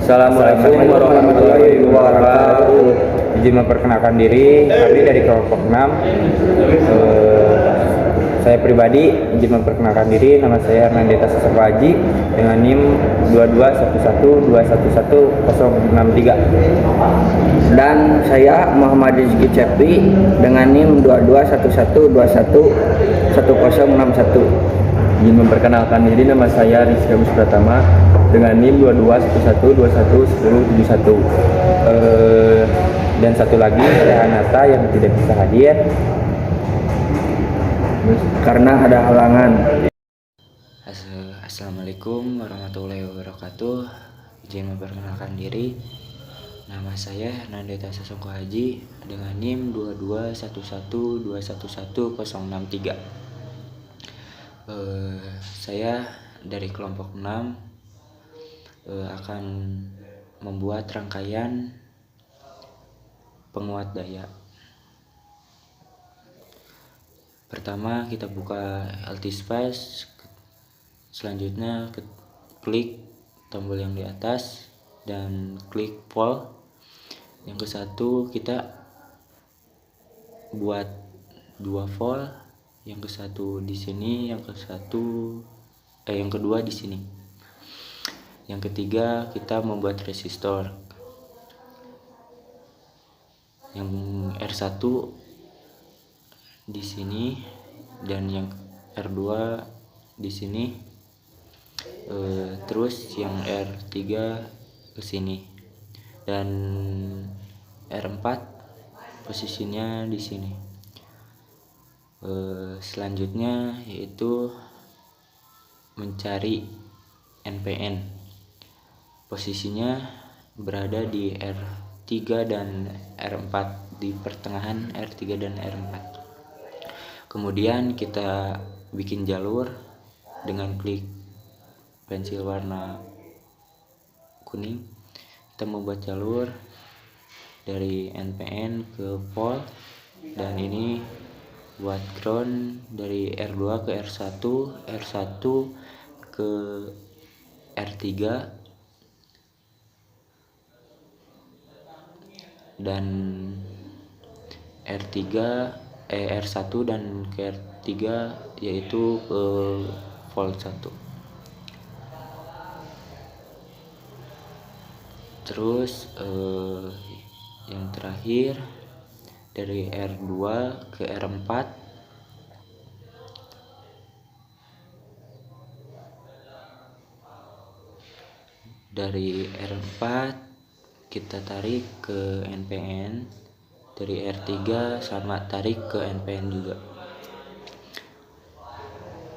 Assalamualaikum warahmatullahi wabarakatuh. Izin memperkenalkan diri, kami dari kelompok 6. Saya pribadi izin memperkenalkan diri, nama saya Hernandita Sasongko Haji dengan NIM 22112111063. Dan saya Muhammad Rizky Cepi dengan NIM 2211211061. Izin memperkenalkan diri, nama saya Rizky Agus Pratama dengan NIM 2211211071. Dan satu lagi saya Hanata yang tidak bisa hadir karena ada halangan. Assalamualaikum warahmatullahi wabarakatuh. Izin memperkenalkan diri, nama saya Hernandita Sasongko Haji dengan NIM 2211211063. Saya dari kelompok 6 akan membuat rangkaian penguat daya. Pertama kita buka LT Space, selanjutnya klik tombol yang di atas dan klik Vol. Yang ke satu kita buat 2 Vol, yang ke satu di sini, yang kedua di sini. Yang ketiga kita membuat resistor. Yang R1 di sini dan yang R2 di sini. Terus yang R3 ke sini dan R4 posisinya di sini. Selanjutnya yaitu mencari NPN. Posisinya berada di R3 dan R4, di pertengahan R3 dan R4. Kemudian kita bikin jalur dengan klik pensil warna kuning. Kita membuat jalur dari NPN ke Vol, dan ini buat ground dari R2 ke R1, R1 ke R3, dan R1 dan ke R3 yaitu ke Volt 1. Terus yang terakhir dari R2 ke R4, dari R4 kita tarik ke NPN, dari R3 sama tarik ke NPN juga.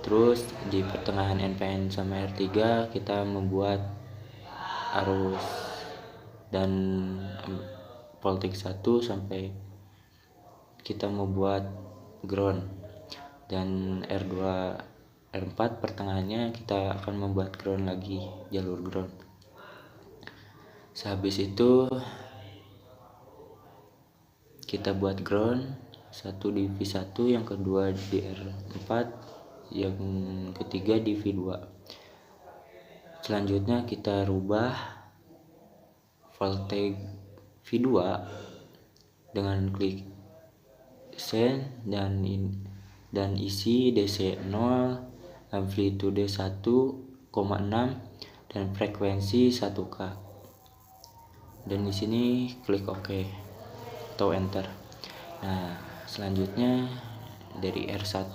Terus di pertengahan NPN sama R3 kita membuat arus dan voltage 1 sampai kita membuat ground, dan R2 R4 pertengahannya kita akan membuat ground lagi, jalur ground. Sehabis itu kita buat ground, satu di V1, yang kedua di R4, yang ketiga di V2. Selanjutnya kita rubah voltage V2 dengan klik send dan isi DC 0, amplitude 1,6 dan frekuensi 1K. Dan di sini klik OK atau enter. Nah, selanjutnya dari R1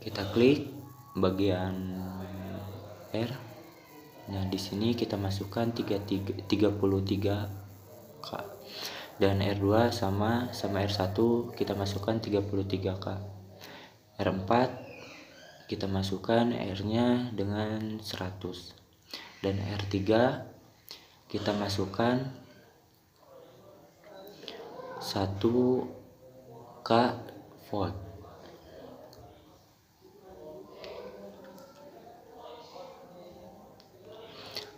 kita klik bagian R. Nah, di sini kita masukkan 33K. Dan R2 sama R1 kita masukkan 33K. R4 kita masukkan R-nya dengan 100. Dan R3 kita masukkan 1K volt.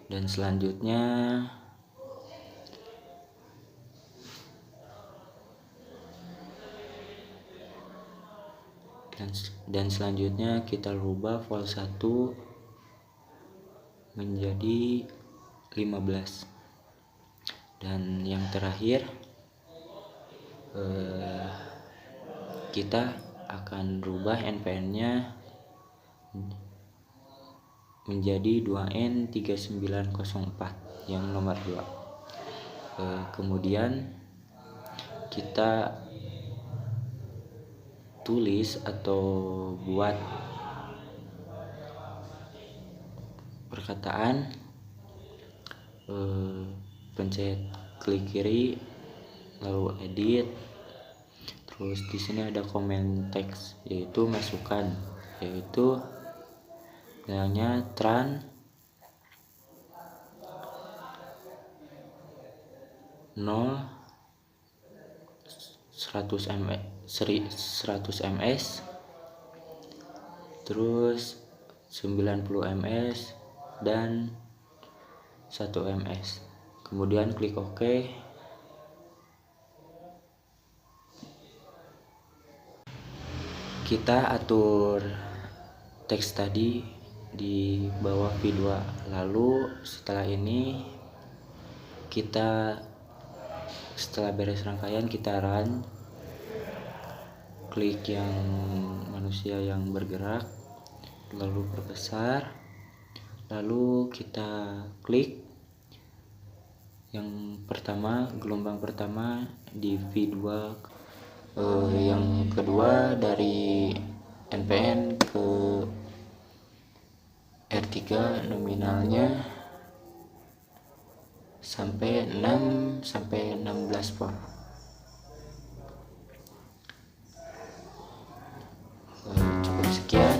Dan selanjutnya kita rubah volt 1 menjadi 15. Dan yang terakhir, kita akan rubah NPN-nya menjadi 2N3904 yang nomor 2. Kemudian kita tulis atau buat perkataan, pencet klik kiri lalu edit. Terus di sini ada komen teks, yaitu masukan, yaitu nilainya tran 0 100 ms, terus 90 ms dan 1 ms. Kemudian klik OK. Kita atur teks tadi di bawah V2. Lalu setelah ini setelah beres rangkaian kita run. Klik yang manusia yang bergerak, lalu perbesar, lalu kita klik yang pertama, gelombang pertama di V2, yang kedua dari NPN ke R3 nominalnya sampai 6 sampai 16 volt. Cukup sekian.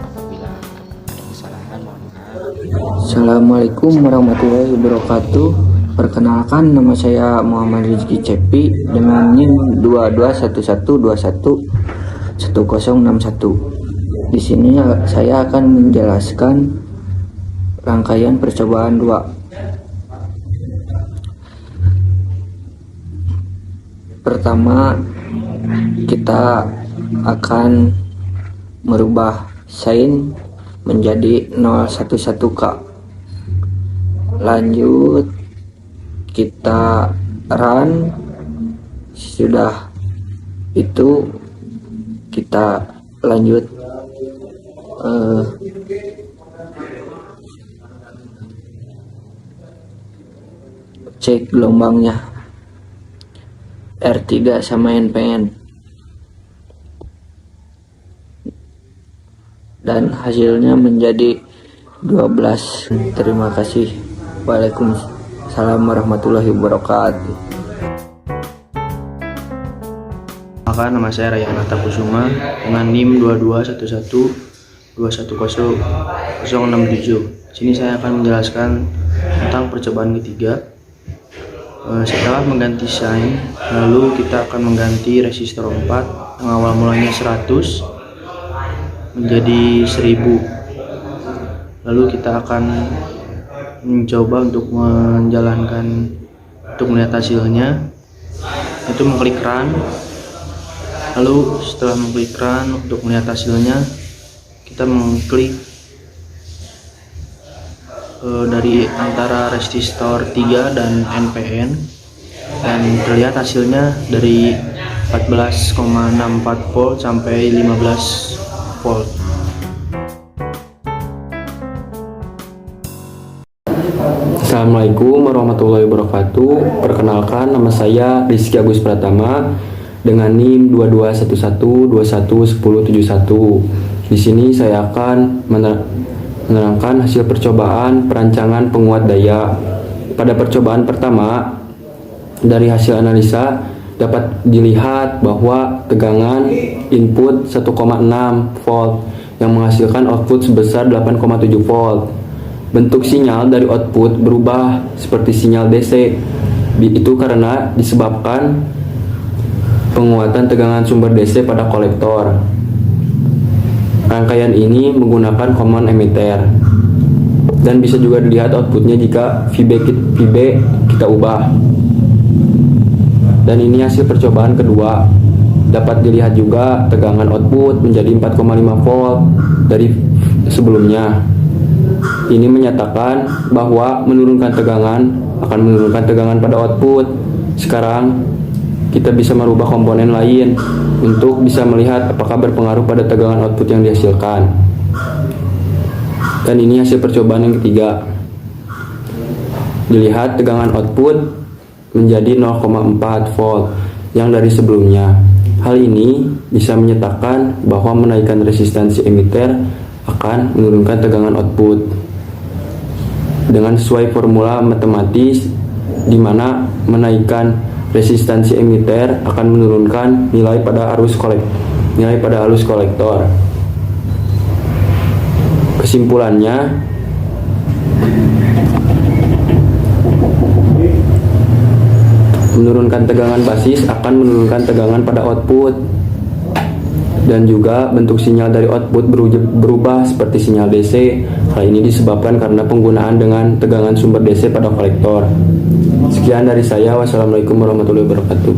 Apabila ada kesalahan mohon maaf. Assalamualaikum warahmatullahi wabarakatuh. Perkenalkan, nama saya Muhammad Rizky Cepi dengan NIM 2211211061. Di sini saya akan menjelaskan rangkaian percobaan 2. Pertama, kita akan merubah sign menjadi 011K. Lanjut kita run. Sudah itu kita lanjut cek gelombangnya R3 sama NPN, dan hasilnya menjadi 12. Terima kasih. Waalaikumsalam warahmatullahi wabarakatuh. Maka nama saya Rayhanata Kusuma dengan NIM 2211210067. Sini saya akan menjelaskan tentang percobaan ketiga. Setelah mengganti sign, lalu kita akan mengganti resistor 4 yang awal mulanya 100 menjadi 1000. Lalu kita akan mencoba untuk melihat hasilnya, itu mengklik run. Lalu setelah mengklik run untuk melihat hasilnya, kita mengklik dari antara resistor 3 dan NPN, dan terlihat hasilnya dari 14,64 volt sampai 15 volt. Assalamualaikum warahmatullahi wabarakatuh. Perkenalkan, nama saya Rizky Agus Pratama dengan NIM 2211211071. Di sini saya akan menerangkan hasil percobaan perancangan penguat daya. Pada percobaan pertama, dari hasil analisa dapat dilihat bahwa tegangan input 1,6 volt yang menghasilkan output sebesar 8,7 volt. Bentuk sinyal dari output berubah seperti sinyal DC. Itu karena disebabkan penguatan tegangan sumber DC pada kolektor. Rangkaian ini menggunakan common emitter, dan bisa juga dilihat outputnya jika VB kita ubah. Dan ini hasil percobaan kedua. Dapat dilihat juga tegangan output menjadi 4,5 volt dari sebelumnya. ini menyatakan bahwa menurunkan tegangan akan menurunkan tegangan pada output. Sekarang kita bisa merubah komponen lain untuk bisa melihat apakah berpengaruh pada tegangan output yang dihasilkan. Dan ini hasil percobaan yang ketiga. Dilihat tegangan output menjadi 0,4 volt yang dari sebelumnya. Hal ini bisa menyatakan bahwa menaikkan resistansi emitter akan menurunkan tegangan output dengan sesuai formula matematis, di mana menaikkan resistansi emitter akan menurunkan nilai pada arus kolektor. Kesimpulannya, menurunkan tegangan basis akan menurunkan tegangan pada output, dan juga bentuk sinyal dari output berubah seperti sinyal DC. Hal ini disebabkan karena penggunaan dengan tegangan sumber DC pada kolektor. Sekian dari saya. Wassalamualaikum warahmatullahi wabarakatuh.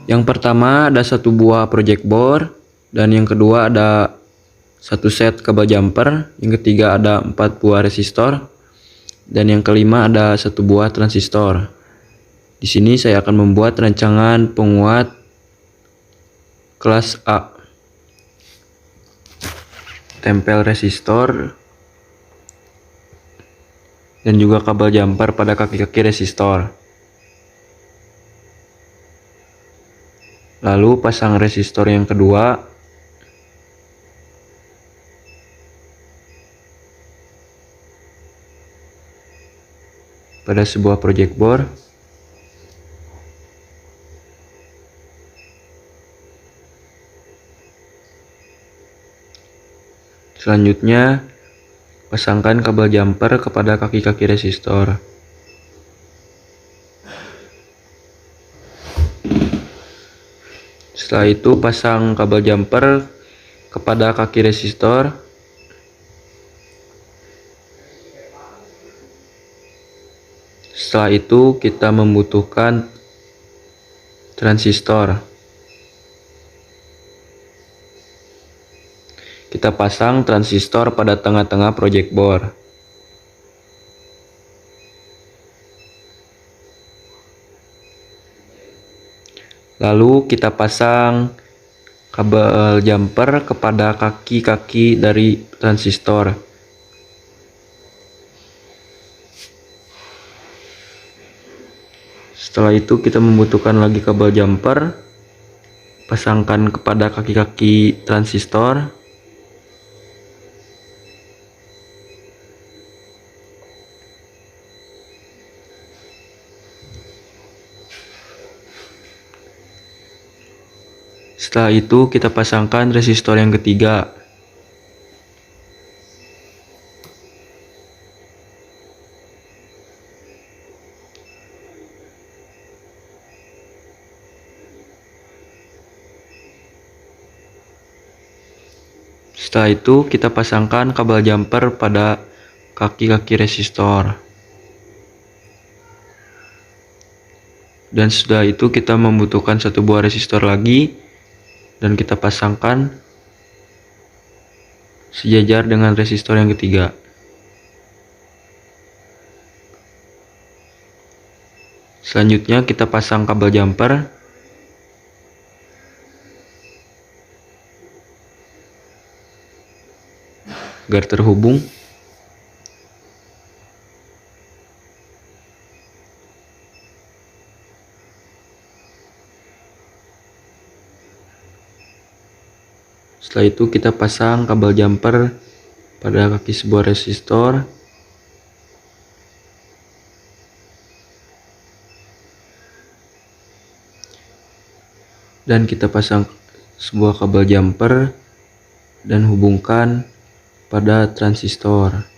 Yang pertama ada satu buah project board, dan yang kedua ada satu set kabel jumper, yang ketiga ada 4 buah resistor, dan yang kelima ada satu buah transistor. Di sini saya akan membuat rancangan penguat kelas A. Tempel resistor dan juga kabel jumper pada kaki-kaki resistor. Lalu pasang resistor yang kedua. Pada sebuah project board. Selanjutnya, pasangkan kabel jumper kepada kaki-kaki resistor. Setelah itu, pasang kabel jumper kepada kaki resistor. Setelah itu, kita membutuhkan transistor. Kita pasang transistor pada tengah-tengah project board. Lalu kita pasang kabel jumper kepada kaki-kaki dari transistor. Setelah itu kita membutuhkan lagi kabel jumper. Pasangkan kepada kaki-kaki transistor. Setelah itu kita pasangkan resistor yang ketiga. Setelah itu kita pasangkan kabel jumper pada kaki-kaki resistor. Dan setelah itu kita membutuhkan satu buah resistor lagi, dan kita pasangkan sejajar dengan resistor yang ketiga. Selanjutnya kita pasang kabel jumper agar terhubung. Setelah itu kita pasang kabel jumper pada kaki sebuah resistor. Dan kita pasang sebuah kabel jumper dan hubungkan pada transistor.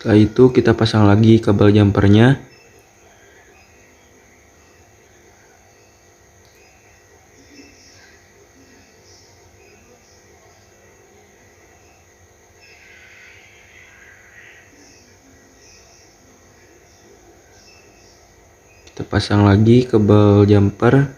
Setelah itu kita pasang lagi kabel jumpernya. Kita pasang lagi kabel jumper.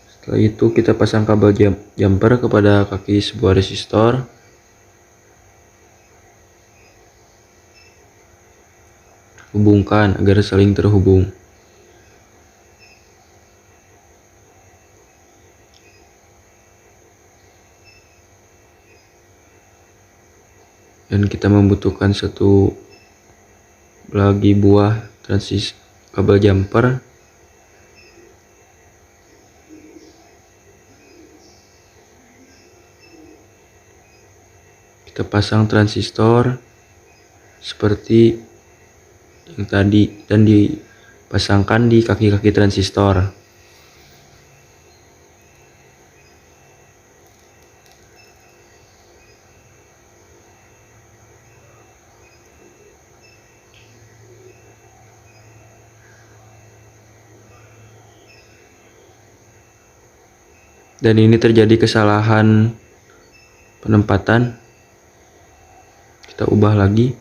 Setelah itu kita pasang kabel jumper kepada kaki sebuah resistor. Hubungkan agar saling terhubung. Dan kita membutuhkan satu lagi buah kabel jumper. Kita pasang transistor seperti yang tadi dan dipasangkan di kaki-kaki transistor. Dan ini terjadi kesalahan penempatan. Kita ubah lagi.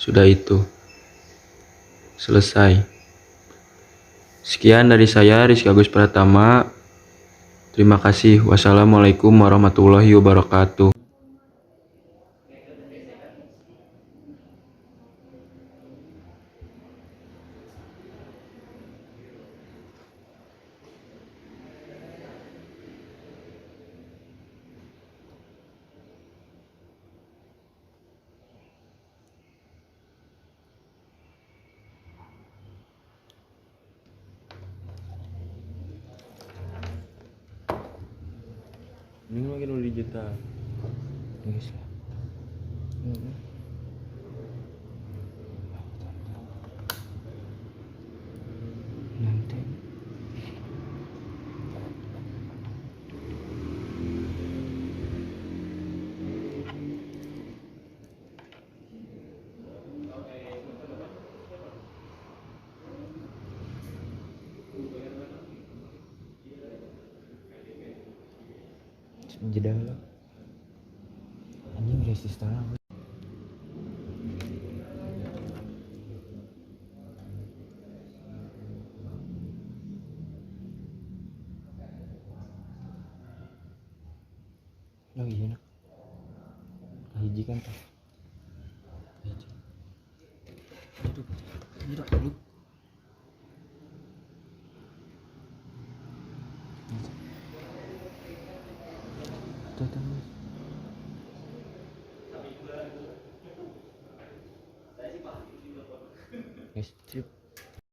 Sudah itu. Selesai. Sekian dari saya, Rizky Agus Pratama. Terima kasih. Wassalamualaikum warahmatullahi wabarakatuh. Ini makin udah digital. Guys lah. Nanti jeda lah. Anjing resistor apa? Oh iya nak. Hiji kan tuh. Hiji. Aduh. Tidak dulu. Tuh.